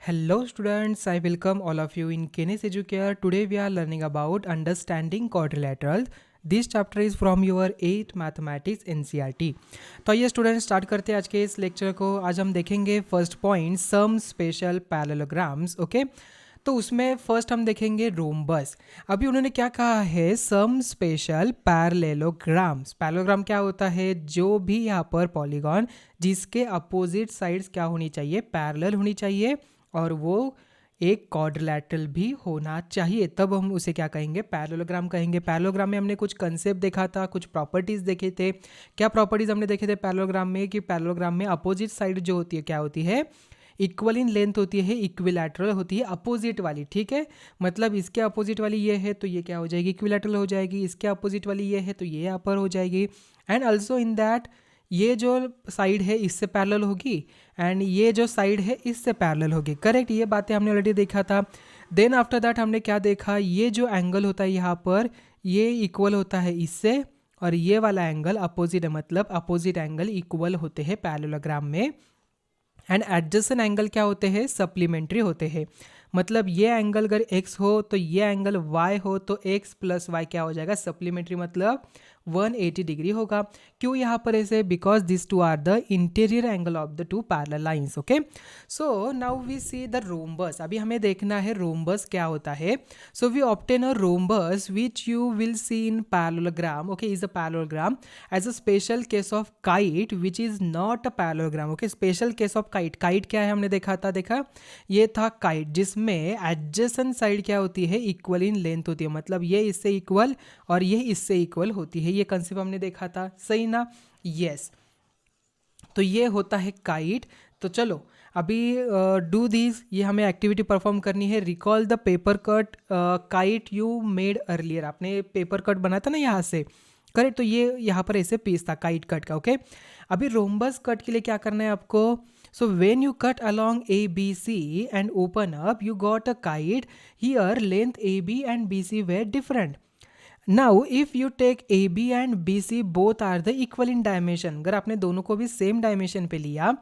Hello students, I welcome all of you in Kenes Educare. Today we are learning about understanding quadrilaterals. This chapter is from your 8th mathematics NCERT. तो आइए student start करते हैं आज के इस lecture को। आज हम देखेंगे first point some special parallelograms. Okay, तो उसमें फर्स्ट हम देखेंगे रोम्बस। अभी उन्होंने क्या कहा है, सम स्पेशल पैरेललोग्राम्स। पैरेललोग्राम क्या होता है, जो भी यहाँ पर पॉलीगॉन जिसके अपोजिट साइड्स क्या होनी चाहिए, पैरेलल होनी चाहिए और वो एक क्वाड्रिलैटरल भी होना चाहिए, तब हम उसे क्या कहेंगे, पैरेललोग्राम कहेंगे। पैरेललोग्राम में हमने कुछ कंसेप्ट देखा था, कुछ प्रॉपर्टीज देखे थे। क्या प्रॉपर्टीज हमने देखे थे पैरेललोग्राम में, कि पैरेललोग्राम में अपोजिट साइड जो होती है क्या होती है, इक्वल इन लेंथ होती है, इक्विलैटरल होती है अपोजिट वाली। ठीक है, मतलब इसके अपोजिट वाली ये है तो ये क्या हो जाएगी, इक्विलैटरल हो जाएगी। इसके अपोजिट वाली ये है तो ये यहाँ पर हो जाएगी। एंड ऑल्सो इन दैट ये जो साइड है इससे पैरेलल होगी एंड ये जो साइड है इससे पैरेलल होगी। करेक्ट, ये बातें हमने ऑलरेडी देखा था। देन आफ्टर दैट हमने क्या देखा, ये जो एंगल होता है यहाँ पर ये इक्वल होता है इससे, और ये वाला एंगल अपोजिट है, मतलब अपोजिट एंगल इक्वल होते हैं पैरेललोग्राम में। एंड एडजेसेंट एंगल क्या होते हैं, सप्लीमेंट्री होते हैं। मतलब ये एंगल अगर x हो तो ये एंगल y हो तो x प्लस वाई क्या हो जाएगा, सप्लीमेंट्री, मतलब 180 डिग्री होगा। क्यों यहाँ पर ऐसे, because this two are the interior angle of the two parallel lines. Okay, so now we see the rhombus. अभी हमें देखना है रोम्बस क्या होता है। So we obtain a rhombus which you will see in parallelogram. Okay, is a parallelogram as a special case of kite which is not a parallelogram. Okay, special case of kite. Kite क्या है हमने देखा था, देखा ये था kite, जिसमें adjacent side क्या होती है, इक्वल इन लेंथ होती है, मतलब ये इससे इक्वल और ये इससे इक्वल होती है। ये कंसेप्ट हमने देखा था, सही ना। यस, तो ये होता है काइट। तो चलो अभी डू दिस, ये हमें एक्टिविटी परफॉर्म करनी है। Recall the paper cut kite you made earlier. आपने पेपर कट बनाया था ना यहाँ से, करेक्ट। तो ये यहाँ पर ऐसे पीस था काइट कट का। ओके, अभी रोम्बस कट के लिए क्या करना है आपको। So when you cut along ABC and open up, you got a kite. Here length AB and BC were different. Now if you take AB and BC both are the equal in dimension, अगर आपने दोनों को भी same dimension पे लिया,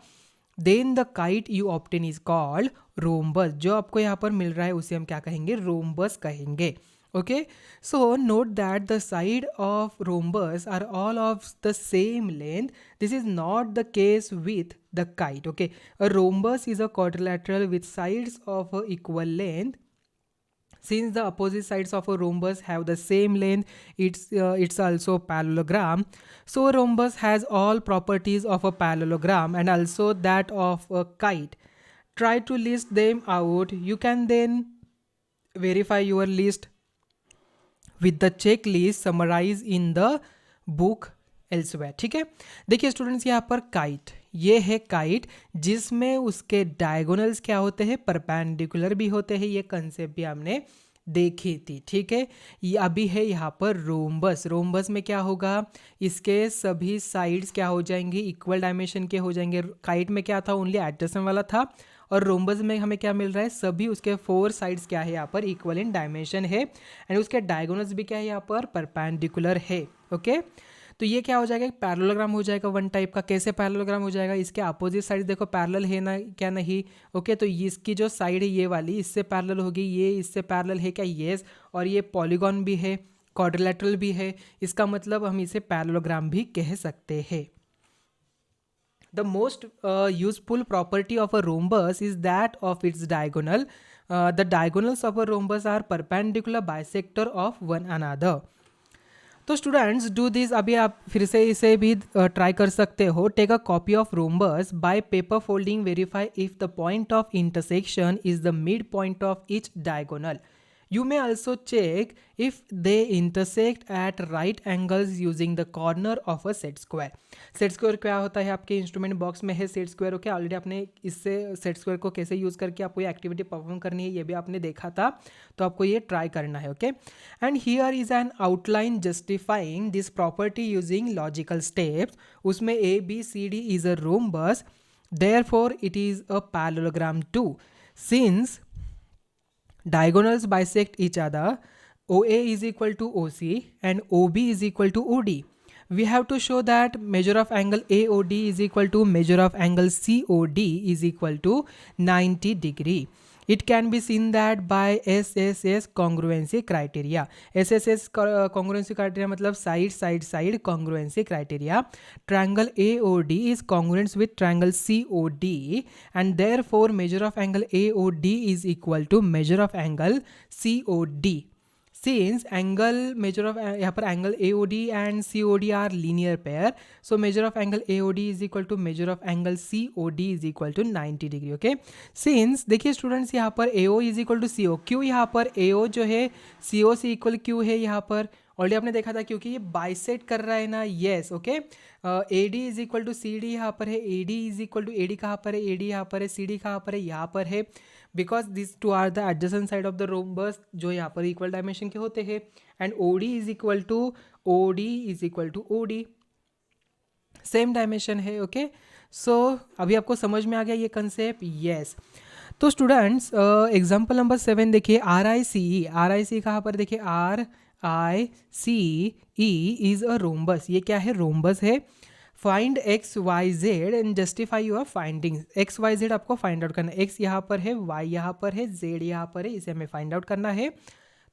then the kite you obtain is called rhombus. जो आपको यहाँ पर मिल रहा है उसे हम क्या कहेंगे, rhombus कहेंगे। Okay, so note that the side of rhombus are all of the same length. This is not the case with the kite. Okay, a rhombus is a quadrilateral with sides of a equal length. Since the opposite sides of a rhombus have the same length, it's also parallelogram. So a rhombus has all properties of a parallelogram and also that of a kite. Try to list them out. You can then verify your list with the checklist summarized in the book elsewhere. ठीक है, देखिए students, यहाँ पर kite, ये है kite जिसमें उसके diagonals क्या होते हैं, परपेंडिकुलर भी होते हैं। ये कंसेप्ट भी हमने देखी थी। ठीक है, ये अभी है यहाँ पर रोम्बस। रोम्बस में क्या होगा, इसके सभी साइड्स क्या हो जाएंगी, इक्वल डायमेंशन के हो जाएंगे। काइट में क्या था, ओनली एडजेसेंट वाला था, और रोम्बस में हमें क्या मिल रहा है, सभी उसके 4 साइड्स क्या है यहाँ पर इक्वल इन डायमेंशन है एंड उसके डायगोनल्स भी क्या है यहाँ पर परपेंडिकुलर है। ओके, तो ये क्या हो जाएगा, पैरेललोग्राम हो जाएगा वन टाइप का। कैसे पैरेललोग्राम हो जाएगा, इसके अपोजिट साइड देखो पैरेलल है ना, क्या नहीं। ओके, तो इसकी जो साइड है ये वाली इससे पैरेलल होगी, ये इससे पैरेलल है क्या, येस। और ये पॉलीगॉन भी है, क्वाड्रिलैटरल भी है, इसका मतलब हम इसे पैरेललोग्राम भी कह सकते हैं। The most useful property of a rhombus is that of its diagonal. The diagonals of a rhombus are perpendicular bisector of one another. तो स्टूडेंट्स डू दिस, अभी आप फिर से इसे भी ट्राई कर सकते हो। Take a copy of rhombus, by paper folding verify if the point of intersection is the mid point of each diagonal. You may also check if they intersect at right angles using the corner of a set square. Set square क्या होता है, आपके instrument box में है set square. Okay, already आपने इससे set square को कैसे यूज़ करके आपको ये एक्टिविटी परफॉर्म करनी है ये भी आपने देखा था, तो आपको ये ट्राई करना है। Okay, and here is an outline justifying this property using logical steps. उसमें ABCD is a rhombus, therefore it is a parallelogram too. Since diagonals bisect each other, OA is equal to OC and OB is equal to OD. we have to show that measure of angle AOD is equal to measure of angle COD is equal to 90 degree. It can be seen that by SSS congruency criteria. SSS congruency criteria मतलब side congruency criteria. Triangle AOD is congruent with triangle COD and therefore measure of angle AOD is equal to measure of angle COD. Since angle measure of यहाँ पर angle AOD and COD are linear pair, so measure of angle AOD is equal to measure of angle COD is equal to 90 degree. Okay, since देखिए students यहाँ पर AO is equal to CO, क्यों यहाँ पर AO जो है CO से equal क्यों है यहाँ पर? ऑलरेडी आपने देखा था क्योंकि ये बाइसेट कर रहा है ना. Yes. Okay, AD is equal to CD यहाँ पर है, AD is equal to AD कहाँ पर है, AD यहाँ पर है, CD कहाँ पर है, यहाँ पर है. Because this two are the adjacent side of the rhombus जो यहाँ पर इक्वल डायमेंशन के होते हैं. And OD is equal to OD same dimension है. ओके, सो अभी आपको समझ में आ गया ये कंसेप्ट. येस. तो स्टूडेंट्स एग्जाम्पल नंबर 7 देखिए, RICE कहाँ पर देखिए, RICE इज अ रोम्बस. ये क्या है? रोम्बस है. Find XYZ and justify your findings. XYZ आपको फाइंड आउट करना है. X यहाँ पर है, Y यहाँ पर है, Z यहाँ पर है, इसे हमें फाइंड आउट करना है.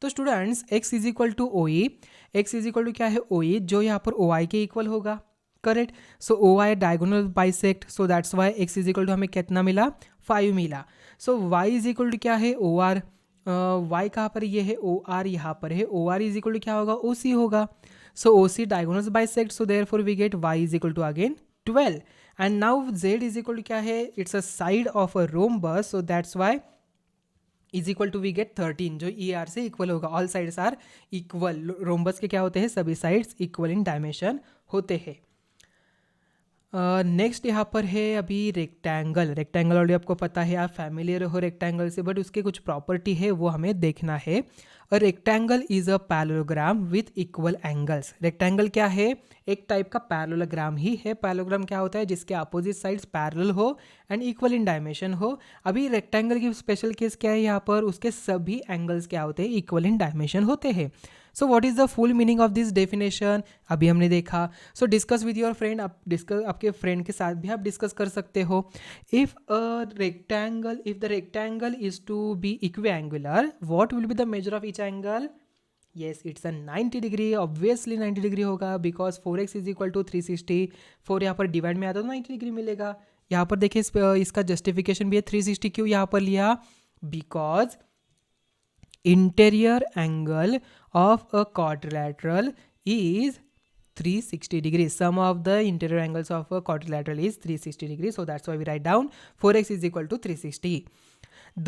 तो students X is equal to OE. X is equal to क्या है? OE, जो यहाँ पर OI के इक्वल होगा. Correct. So OI diagonal bisect, so that's why X is equal to हमें कितना मिला? 5 मिला. So Y is equal to क्या है? OR. Y कहाँ पर? ये है OR यहाँ पर है. OR इज इक्वल टू क्या होगा? OC होगा. So OC diagonals bisect, so therefore we get Y is equal to again 12. And now Z is equal to क्या है? It's a side of a rhombus, so that's why is equal to we get 13 जो ER से equal होगा. All sides are equal. Rhombus के क्या होते हैं? सभी sides equal in dimension होते हैं. नेक्स्ट यहाँ पर है अभी रेक्टेंगल. ऑलरेडी आपको पता है, आप फैमिलियर हो रेक्टेंगल से, बट उसके कुछ प्रॉपर्टी है वो हमें देखना है. A rectangle is a parallelogram with equal angles. Rectangle क्या है? एक टाइप का पैरेललोग्राम ही है. पैरेललोग्राम क्या होता है? जिसके अपोजिट साइड्स पैरेलल हो एंड इक्वल इन डायमेंशन हो. अभी रेक्टेंगल की स्पेशल केस क्या है यहाँ पर? उसके सभी एंगल्स क्या होते हैं? इक्वल इन डायमेंशन होते हैं. So what is the full meaning of this definition? अभी हमने देखा. So discuss with your friend. आप डिस्कस आपके फ्रेंड के साथ भी आप डिस्कस कर सकते हो. If the rectangle is to be equiangular, what will be the measure of each angle? Yes, it's a 90 degree. Obviously 90 degree होगा, because 4x is equal to 360. 4 यहाँ पर डिवाइड में आता तो 90 डिग्री मिलेगा. यहाँ पर देखिए इसका जस्टिफिकेशन भी है. 360 क्यों यहाँ पर लिया? Because interior angle of a quadrilateral is 360 degrees. Sum of the interior angles of a quadrilateral is 360 degrees. So that's why we write down 4x is equal to 360.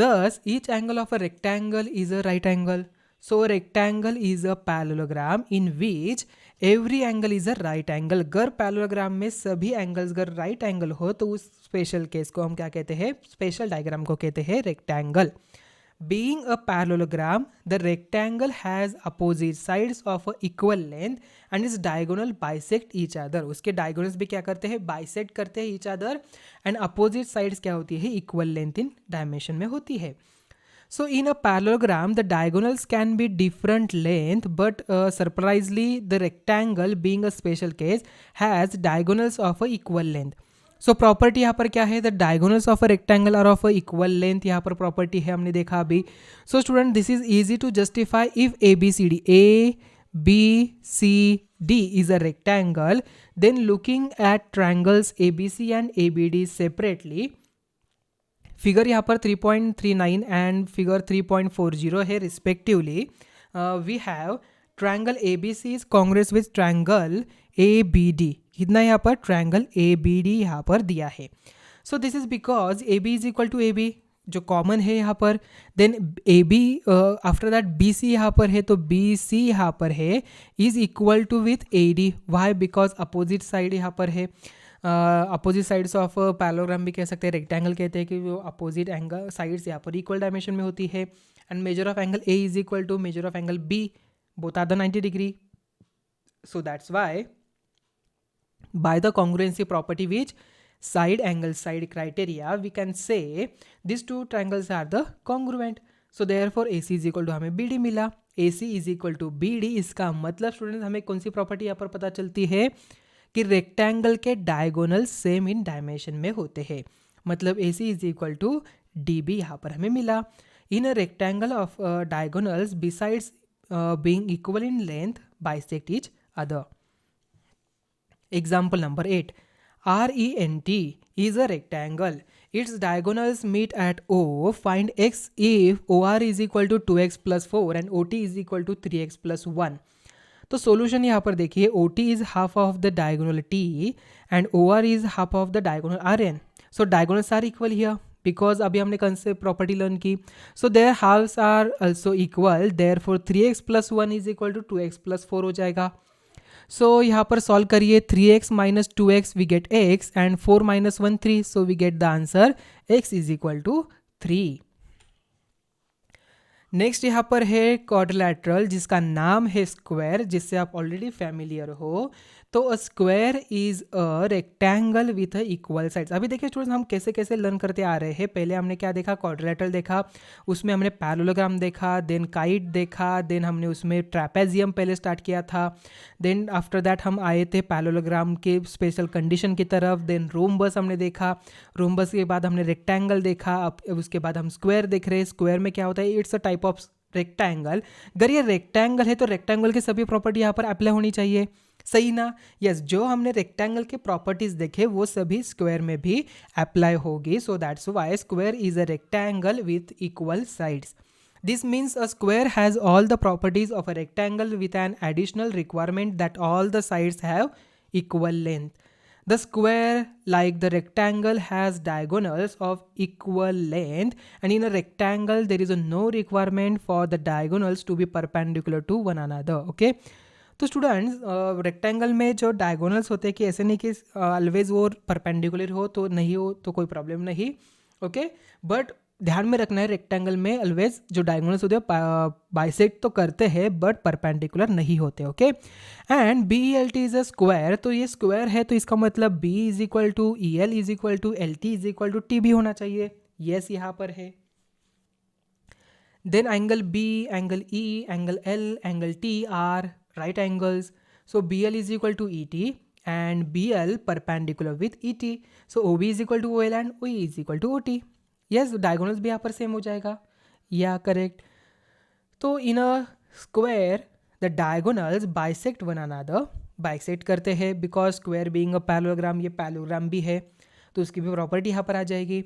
Thus, each angle of a rectangle is a right angle. So a rectangle is a parallelogram in which every angle is a right angle. अगर parallelogram में सभी angles अगर right angle हो तो उस special case को हम क्या कहते हैं? Special diagram को कहते हैं rectangle. Being a parallelogram, the rectangle has opposite sides of a equal length and its diagonal bisect each other. उसके diagonals भी क्या करते हैं? Bisect करते हैं each other. and opposite sides क्या होती है? Equal length in dimension में होती है. So in a parallelogram, the diagonals can be different length, but surprisingly, the rectangle being a special case has diagonals of a equal length. So property यहाँ पर क्या है? The diagonals of a rectangle are of a equal length. यहाँ पर property है, हमने देखा अभी. So student, this is easy to justify if ABCD is a rectangle, then looking at triangles ABC and ABD separately. Figure यहाँ पर 3.39 and figure 3.40 है respectively. We have triangle ABC is congruent with triangle ABD. कितना यहाँ पर? Triangle ABD यहाँ पर दिया है. So this is because AB is equal to AB जो कॉमन है यहाँ पर. Then AB after that BC यहाँ पर है, तो BC यहाँ पर है is equal to with AD. Why? Because opposite side यहाँ पर है. अपोजिट साइड्स ऑफ पैरेललोग्राम भी कह सकते हैं, रेक्टेंगल कहते हैं कि वो अपोजिट एंगल साइड्स यहाँ पर इक्वल डायमेंशन में होती है. And measure of angle A is equal to measure of angle B, both are the 90 degree. So that's why by the congruency property which side criteria, we can say these two triangles are the congruent. So therefore AC is equal to हमें BD मिला. A C is equal to B D. इसका मतलब student हमें कौन सी property यहाँ पर पता चलती है कि रेक्टेंगल के डायगोनल सेम इन डायमेंशन में होते हैं। मतलब A C is equal to D B यहाँ पर हमें मिला। In a rectangle of diagonals besides being equal in length bisect each other. Example number 8. RENT is a rectangle. Its diagonals meet at O. Find x if OR is equal to 2x plus 4 and OT is equal to 3x plus 1. तो solution यहाँ पर देखिए, OT is half of the diagonal T and OR is half of the diagonal RN. So diagonals are equal here. Because अभी हमने concept property learn की. So their halfs are also equal, therefore 3x plus 1 is equal to 2x plus 4 हो जाएगा. सो यहाँ पर solve करिए. 3x minus 2x we get x and 4 minus 1 3. So we get the answer x is equal to 3. Next यहाँ पर है quadrilateral जिसका नाम है स्क्वायर, जिससे आप ऑलरेडी फैमिलियर हो. तो अ square is a rectangle with a equal sides. अभी देखिए स्टूडेंट्स हम कैसे कैसे लर्न करते आ रहे हैं. पहले हमने क्या देखा, क्वाड्रिलेटरल देखा, उसमें हमने पैरेललोग्राम देखा, देन काइट देखा, देन हमने उसमें ट्रैपेजियम पहले स्टार्ट किया था. देन आफ्टर दैट हम आए थे पैरेललोग्राम के स्पेशल कंडीशन की तरफ. देन रोम्बस हमने देखा, रोम्बस के बाद हमने रेक्टेंगल देखा, अब उसके बाद हम स्क्वायर देख रहे हैं. स्क्वायर में क्या होता है, it's a type of rectangle. अगर ये रेक्टेंगल है तो रेक्टेंगल की सभी प्रॉपर्टी यहाँ पर अप्लाई होनी चाहिए, सही ना. यस, जो हमने रेक्टेंगल के प्रॉपर्टीज देखे वो सभी स्क्वायर में भी अप्लाई होगी. So that's why square is a rectangle with equal sides. This means a square has all the properties of a rectangle with an additional requirement that all the sides have equal length. The square, like the rectangle, has diagonals of equal length, and in a rectangle there is no requirement for the diagonals to be perpendicular to one another. Okay. तो students rectangle में जो diagonals होते हैं कि ऐसे नहीं कि always वो परपेंडिकुलर हो तो नहीं हो तो कोई प्रॉब्लम नहीं. ओके, बट ध्यान में रखना है रेक्टेंगल में ऑलवेज जो डायगोनल्स होते हैं बाइसेक्ट तो करते हैं बट परपेंडिकुलर नहीं होते. Okay, and B E L T is a square. तो ये स्क्वायर है तो इसका मतलब B is equal to E L is equal to L T is equal to T भी होना चाहिए. यस, यहाँ पर है. Then angle B, angle E, angle L, angle T are right angles. So BL is equal to ET and BL perpendicular with ET. So OB is equal to OL and OE is equal to OT. Yes, diagonals भी यहाँ पर same हो जाएगा. या correct. तो in a square the diagonals bisect one another. Bisect करते हैं because square being a parallelogram, ये पैरेललोग्राम भी है तो उसकी भी प्रॉपर्टी यहाँ पर आ जाएगी.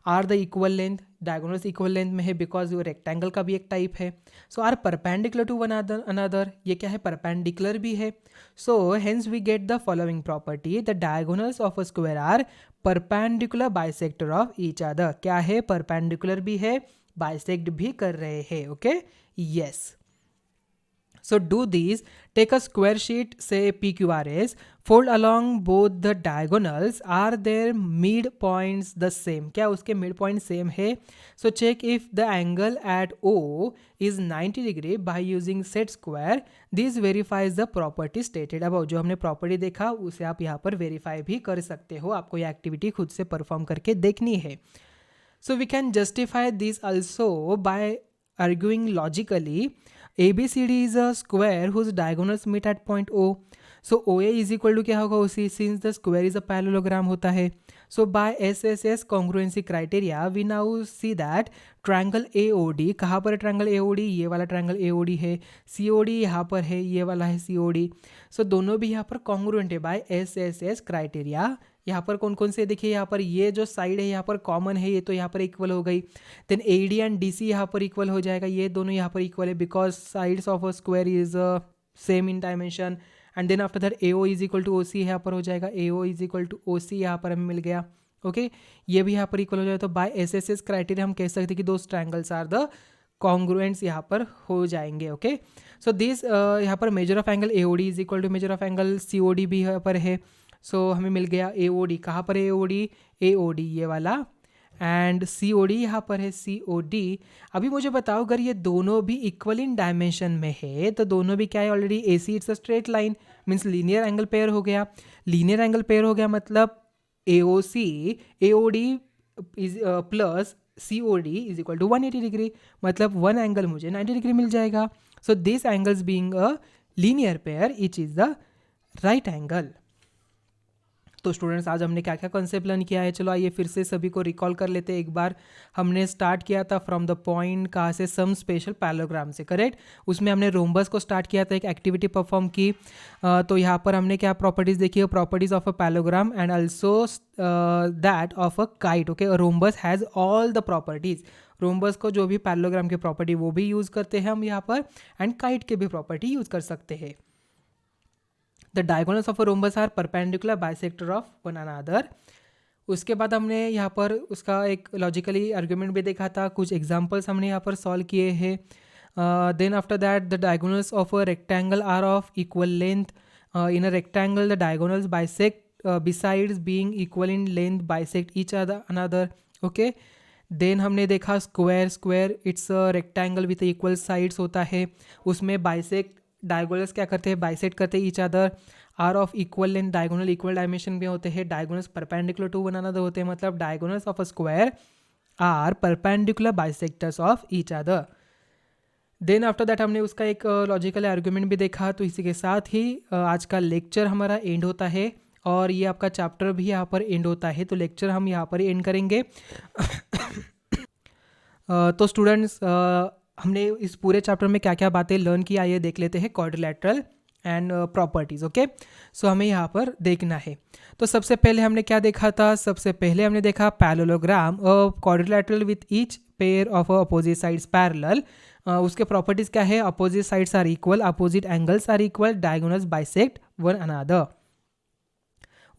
Are the equal length, diagonals equal length में है बिकॉज वो रेक्टेंगल का भी एक टाइप है. So are perpendicular to one another, ये क्या है, परपेंडिकुलर भी है. So hence we get the following property, the diagonals of a square are perpendicular bisector of each other. क्या है, परपेंडिकुलर भी है, बाइसेक्ट भी कर रहे हैं. Okay, yes. So do these, take a square sheet, say PQRS, fold along both the diagonals. Are their midpoints the same? क्या उसके midpoint same है? So check if the angle at O is 90 degree by using set square. This verifies the property stated above. जो हमने property देखा उसे आप यहाँ पर verify भी कर सकते हो. आपको ये activity खुद से perform करके देखनी है. So we can justify this also by arguing logically. ABCD is a square whose diagonals meet at point O. So OA is equal to क्या होगा उसी, since the square is a parallelogram होता है. So by SSS congruency criteria we now see that triangle AOD, कहाँ पर है triangle AOD, ये वाला triangle AOD है. COD यहाँ पर है, ये वाला है COD. So दोनों भी यहाँ पर congruent है by SSS criteria. यहाँ पर कौन कौन से देखिए, यहाँ पर ये जो साइड है यहाँ पर कॉमन है, ये तो यहाँ पर इक्वल हो गई. देन AD एंड DC यहाँ पर इक्वल हो जाएगा, ये दोनों यहाँ पर इक्वल है because sides of a square is same in dimension. And then after that AO is equal to OC यहाँ पर हो जाएगा, AO is equal to OC यहाँ पर हमें मिल गया. ओके, ये भी यहाँ पर इक्वल हो जाएगा. तो बाय SSS क्राइटेरिया हम कह सकते हैं कि दो ट्रायंगल्स आर द कॉन्ग्रुएंट्स यहाँ पर हो जाएंगे. ओके, सो दिस यहाँ पर measure of angle AOD is equal to measure of angle COD भी यहाँ पर है. सो हमें मिल गया AOD, कहाँ पर है AOD ये वाला, एंड COD यहाँ पर है COD. अभी मुझे बताओ अगर ये दोनों भी इक्वल इन डायमेंशन में है तो दोनों भी क्या है, already AC it's a straight line, means linear angle pair हो गया. लीनियर एंगल पेयर हो गया मतलब AOC AOD is plus COD is equal to 180 degree, मतलब वन एंगल मुझे 90 डिग्री मिल जाएगा. So this angles being a linear pair each is the right angle. तो स्टूडेंट्स आज हमने क्या क्या कॉन्सेप्ट लर्न किया है, चलो आइए फिर से सभी को रिकॉल कर लेते हैं एक बार. हमने स्टार्ट किया था फ्रॉम द पॉइंट कहाँ से, सम स्पेशल पैरेललोग्राम से, करेक्ट. उसमें हमने रोम्बस को स्टार्ट किया था, एक एक्टिविटी परफॉर्म की. तो यहाँ पर हमने क्या प्रॉपर्टीज़ देखी है, properties of a parallelogram and also that of a kite. Okay, rhombus has all the properties. Rhombus को जो भी पैरेललोग्राम की प्रॉपर्टी वो भी यूज़ करते हैं हम यहाँ पर, एंड काइट के भी प्रॉपर्टी यूज़ कर सकते हैं. The diagonals of a rhombus are perpendicular bisector of one another. उसके बाद हमने यहाँ पर उसका एक लॉजिकली आर्ग्यूमेंट भी देखा था, कुछ एग्जांपल्स हमने यहाँ पर सॉल्व किए हैं. Then after that the diagonals of a rectangle are of equal length. In a rectangle the diagonals bisect besides being equal in length bisect each another. Okay, then हमने देखा square. Square it's a rectangle with equal sides होता है, उसमें bisect diagonals क्या करते हैं, bisect करते हैं each other. Are of equal length, diagonal equal dimension में होते हैं, diagonals perpendicular to one another होते हैं, मतलब diagonals of a square are perpendicular bisectors of each other. Then after that हमने उसका एक लॉजिकल आर्ग्यूमेंट भी देखा. तो इसी के साथ ही आज का लेक्चर हमारा एंड होता है और ये आपका चैप्टर भी यहाँ पर एंड होता है. तो लेक्चर हम यहाँ पर ही एंड करेंगे. तो स्टूडेंट्स हमने इस पूरे चैप्टर में क्या क्या बातें लर्न किया ये देख लेते हैं, क्वाड्रिलेटरल एंड प्रॉपर्टीज़. ओके, सो हमें यहाँ पर देखना है. तो सबसे पहले हमने क्या देखा था, सबसे पहले हमने देखा parallelogram of quadrilateral with each pair of opposite sides parallel. उसके प्रॉपर्टीज़ क्या है, opposite sides are equal, opposite angles are equal, diagonals bisect one another.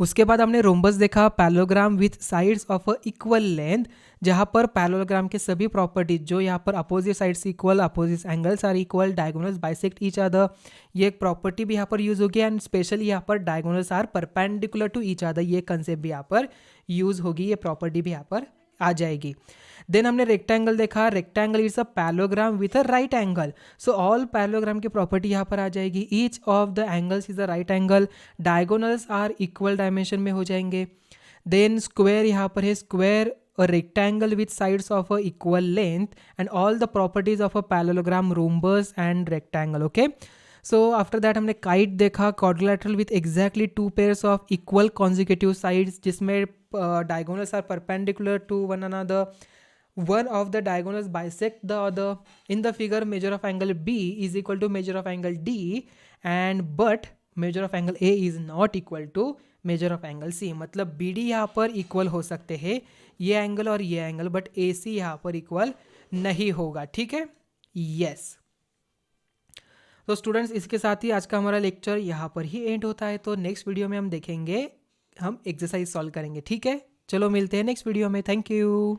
उसके बाद हमने रोम्बस देखा, parallelogram with sides of a equal length, जहाँ पर parallelogram के सभी प्रॉपर्टीज जो यहाँ पर opposite sides equal, opposite angles are equal, diagonals bisect each other, ये एक प्रॉपर्टी भी यहाँ पर यूज होगी. एंड स्पेशली यहाँ पर diagonals are perpendicular to each other, ये कंसेप्ट भी यहाँ पर यूज होगी, ये प्रॉपर्टी भी यहाँ पर आ जाएगी. देन हमने रेक्टेंगल देखा, rectangle is a parallelogram with a right angle. So all parallelogram की प्रॉपर्टी यहाँ पर आ जाएगी. Each of the angles is a right angle, diagonals are equal dimension में हो जाएंगे. देन स्क्वायर यहाँ पर है, square a rectangle with sides of a equal length and all the properties of a parallelogram, rhombus and rectangle. Okay, so after that हमने kite देखा, quadrilateral with exactly two pairs of equal consecutive sides जिसमें diagonals are perpendicular to one another. One of the diagonals bisect the other. In the figure measure of angle B is equal to measure of angle D, and but measure of angle A is not equal to measure of angle C. मतलब B D यहाँ पर equal हो सकते हैं, ये angle और ये angle, but ए सी यहाँ पर इक्वल नहीं होगा. ठीक है, यस. तो स्टूडेंट्स इसके साथ ही आज का हमारा लेक्चर यहाँ पर ही एंड होता है. तो नेक्स्ट वीडियो में हम देखेंगे, हम एक्सरसाइज सॉल्व करेंगे. ठीक है, चलो मिलते हैं नेक्स्ट वीडियो में. Thank you.